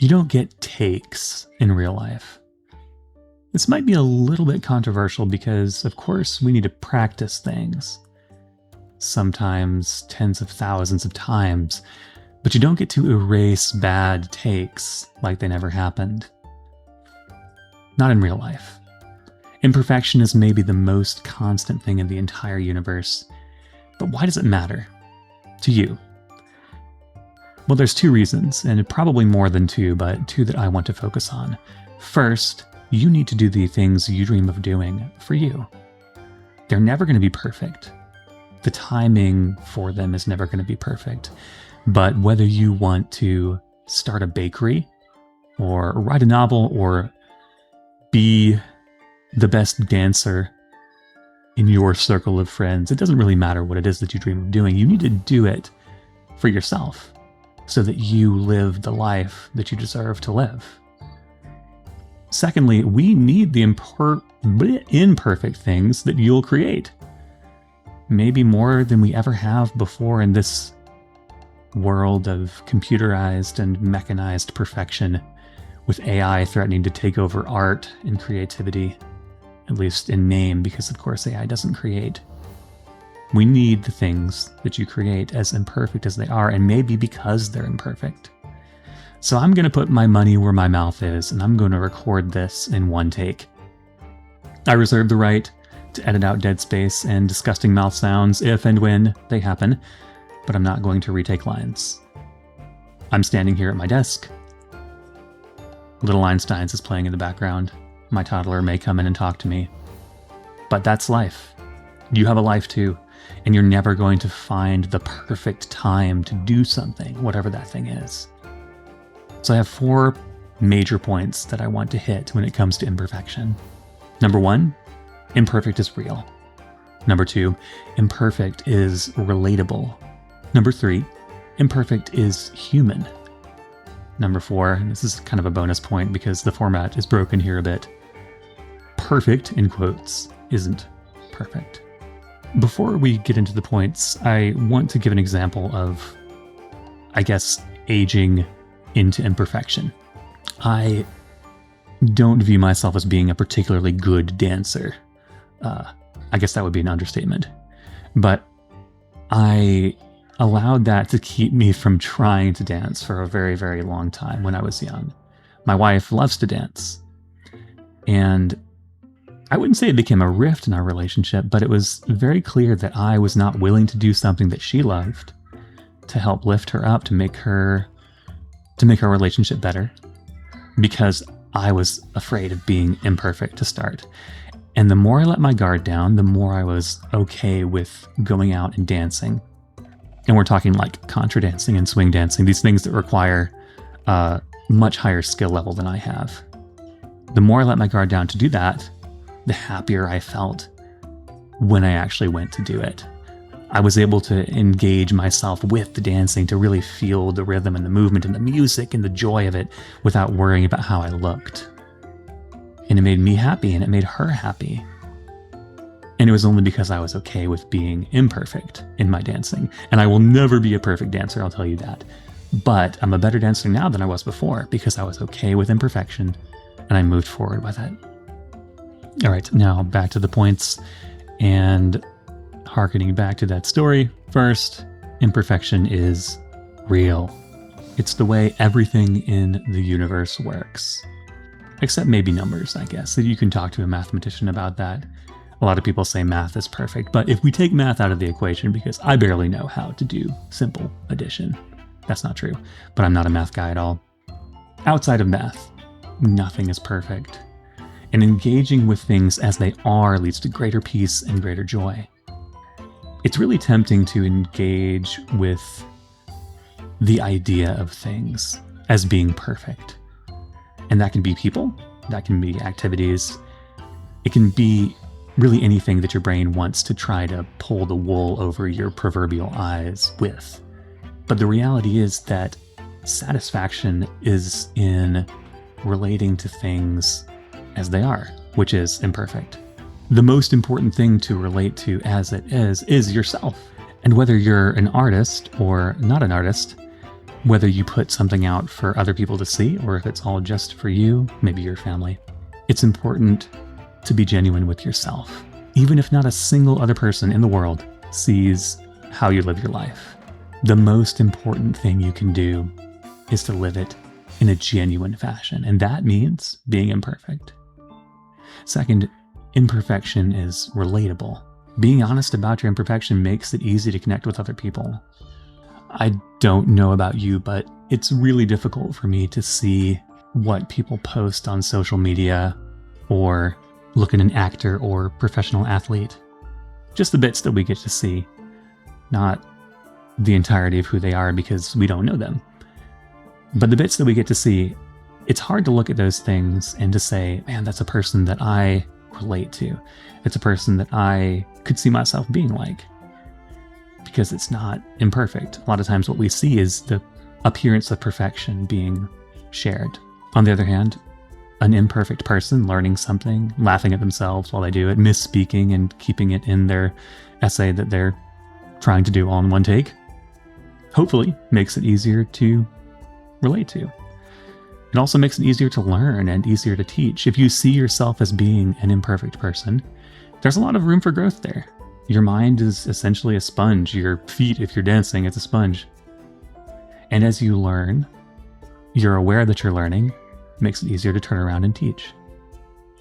You don't get takes in real life. This might be a little bit controversial because, of course, we need to practice things. Sometimes tens of thousands of times, but you don't get to erase bad takes like they never happened. Not in real life. Imperfection is maybe the most constant thing in the entire universe, but why does it matter to you? Well, there's two reasons, and probably more than two, but two that I want to focus on. First, you need to do the things you dream of doing for you. They're never going to be perfect. The timing for them is never going to be perfect. But whether you want to start a bakery, or write a novel, or be the best dancer in your circle of friends, it doesn't really matter what it is that you dream of doing. You need to do it for yourself so that you live the life that you deserve to live. Secondly, we need the imperfect things that you'll create. Maybe more than we ever have before in this world of computerized and mechanized perfection, with AI threatening to take over art and creativity, at least in name, because of course AI doesn't create. We need the things that you create, as imperfect as they are, and maybe because they're imperfect. So I'm going to put my money where my mouth is, and I'm going to record this in one take. I reserve the right to edit out dead space and disgusting mouth sounds if and when they happen, but I'm not going to retake lines. I'm standing here at my desk. Little Einsteins is playing in the background. My toddler may come in and talk to me. But that's life. You have a life too, and you're never going to find the perfect time to do something, whatever that thing is. So I have 4 major points that I want to hit when it comes to imperfection. Number 1, imperfect is real. Number 2, imperfect is relatable. Number 3, imperfect is human. Number 4, and this is kind of a bonus point because the format is broken here a bit. Perfect, in quotes, isn't perfect. Before we get into the points, I want to give an example of, I guess, aging into imperfection. I don't view myself as being a particularly good dancer. I guess that would be an understatement. But I allowed that to keep me from trying to dance for a very, very long time when I was young. My wife loves to dance. And I wouldn't say it became a rift in our relationship, but it was very clear that I was not willing to do something that she loved to help lift her up, to make our relationship better, because I was afraid of being imperfect to start. And the more I let my guard down, the more I was okay with going out and dancing. And we're talking like contra dancing and swing dancing, these things that require a much higher skill level than I have. The more I let my guard down to do that, the happier I felt when I actually went to do it. I was able to engage myself with the dancing, to really feel the rhythm and the movement and the music and the joy of it without worrying about how I looked. And it made me happy, and it made her happy. And it was only because I was okay with being imperfect in my dancing. And I will never be a perfect dancer, I'll tell you that. But I'm a better dancer now than I was before because I was okay with imperfection and I moved forward with it. All right, now back to the points and harkening back to that story. First, imperfection is real. It's the way everything in the universe works. Except maybe numbers, I guess. You can talk to a mathematician about that. A lot of people say math is perfect, but if we take math out of the equation, because I barely know how to do simple addition, that's not true, but I'm not a math guy at all. Outside of math, nothing is perfect. And engaging with things as they are leads to greater peace and greater joy. It's really tempting to engage with the idea of things as being perfect. And that can be people, that can be activities, it can be really anything that your brain wants to try to pull the wool over your proverbial eyes with. But the reality is that satisfaction is in relating to things as they are, which is imperfect. The most important thing to relate to as it is yourself. And whether you're an artist or not an artist, Whether you put something out for other people to see or if it's all just for you, maybe your family, it's important to be genuine with yourself, even if not a single other person in the world sees how you live your life. The most important thing you can do is to live it in a genuine fashion, and that means being imperfect. Second, imperfection is relatable. Being honest about your imperfection makes it easy to connect with other people. I don't know about you, but it's really difficult for me to see what people post on social media or look at an actor or professional athlete. Just the bits that we get to see, not the entirety of who they are because we don't know them. But the bits that we get to see, it's hard to look at those things and to say, man, that's a person that I relate to. It's a person that I could see myself being like. Because it's not imperfect. A lot of times what we see is the appearance of perfection being shared. On the other hand, an imperfect person learning something, laughing at themselves while they do it, misspeaking and keeping it in their essay that they're trying to do all in one take, hopefully makes it easier to relate to. It also makes it easier to learn and easier to teach. If you see yourself as being an imperfect person, there's a lot of room for growth there. Your mind is essentially a sponge. Your feet, if you're dancing, it's a sponge. And as you learn, you're aware that you're learning, it makes it easier to turn around and teach.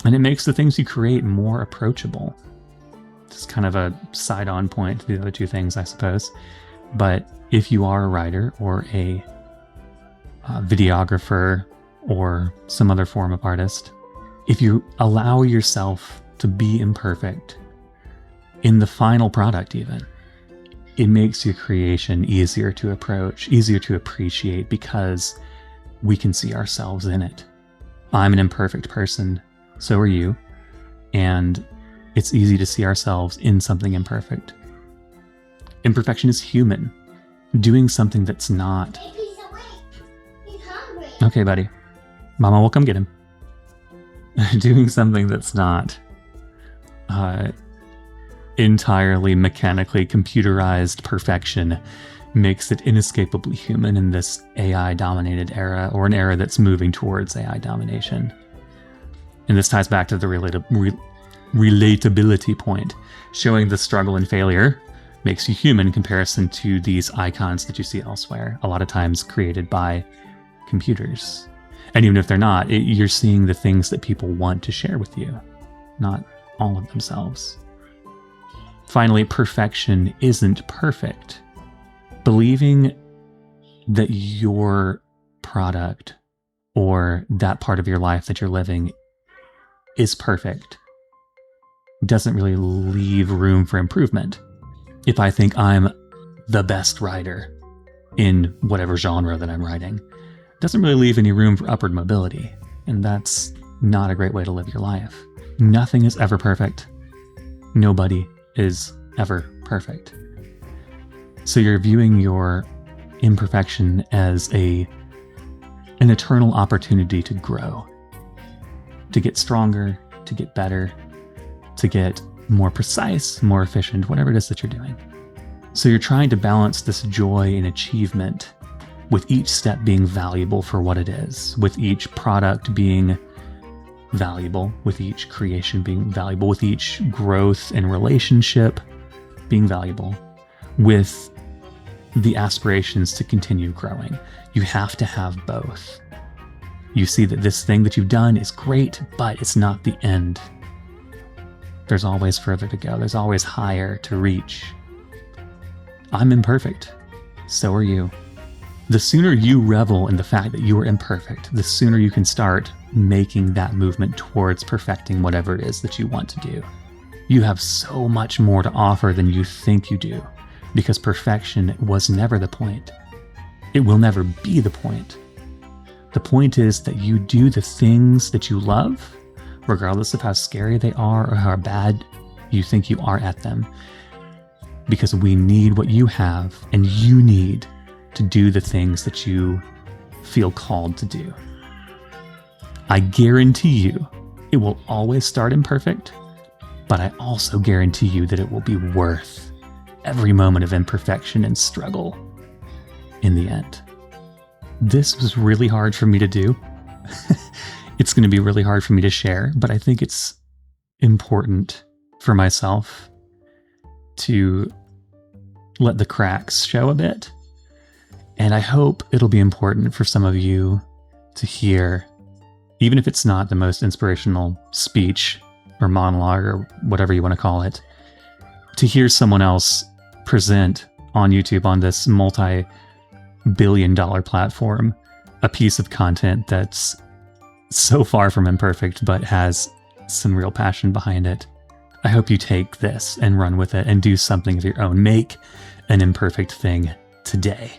And it makes the things you create more approachable. It's kind of a side-on point to the other two things, I suppose. But if you are a writer or a videographer or some other form of artist, if you allow yourself to be imperfect in the final product even, it makes your creation easier to approach, easier to appreciate because we can see ourselves in it. I'm an imperfect person, so are you, and it's easy to see ourselves in something imperfect. Imperfection is human. Doing something that's not... He's awake. He's hungry. Okay, buddy. Mama will come get him. Doing something that's not entirely mechanically computerized perfection makes it inescapably human in this AI-dominated era, or an era that's moving towards AI domination. And this ties back to the relatability point. Showing the struggle and failure makes you human in comparison to these icons that you see elsewhere, a lot of times created by computers. And even if they're not, you're seeing the things that people want to share with you, not all of themselves. Finally, perfection isn't perfect. Believing that your product or that part of your life that you're living is perfect doesn't really leave room for improvement. If I think I'm the best writer in whatever genre that I'm writing, it doesn't really leave any room for upward mobility. And that's not a great way to live your life. Nothing is ever perfect. Nobody is ever perfect. So you're viewing your imperfection as an eternal opportunity to grow, to get stronger, to get better, to get more precise, more efficient, whatever it is that you're doing. So you're trying to balance this joy and achievement with each step being valuable for what it is, with each product being valuable, with each creation being valuable, with each growth and relationship being valuable, with the aspirations to continue growing. You have to have both. You see that this thing that you've done is great, but it's not the end. There's always further to go. There's always higher to reach. I'm imperfect. So are you. The sooner you revel in the fact that you are imperfect, the sooner you can start making that movement towards perfecting whatever it is that you want to do. You have so much more to offer than you think you do, because perfection was never the point. It will never be the point. The point is that you do the things that you love, regardless of how scary they are or how bad you think you are at them, because we need what you have, and you need to do the things that you feel called to do. I guarantee you it will always start imperfect, but I also guarantee you that it will be worth every moment of imperfection and struggle in the end. this was really hard for me to do. It's going to be really hard for me to share, but I think it's important for myself to let the cracks show a bit. And I hope it'll be important for some of you to hear, even if it's not the most inspirational speech or monologue or whatever you want to call it, to hear someone else present on YouTube on this multi-billion-dollar platform a piece of content that's so far from imperfect but has some real passion behind it. I hope you take this and run with it and do something of your own. Make an imperfect thing today.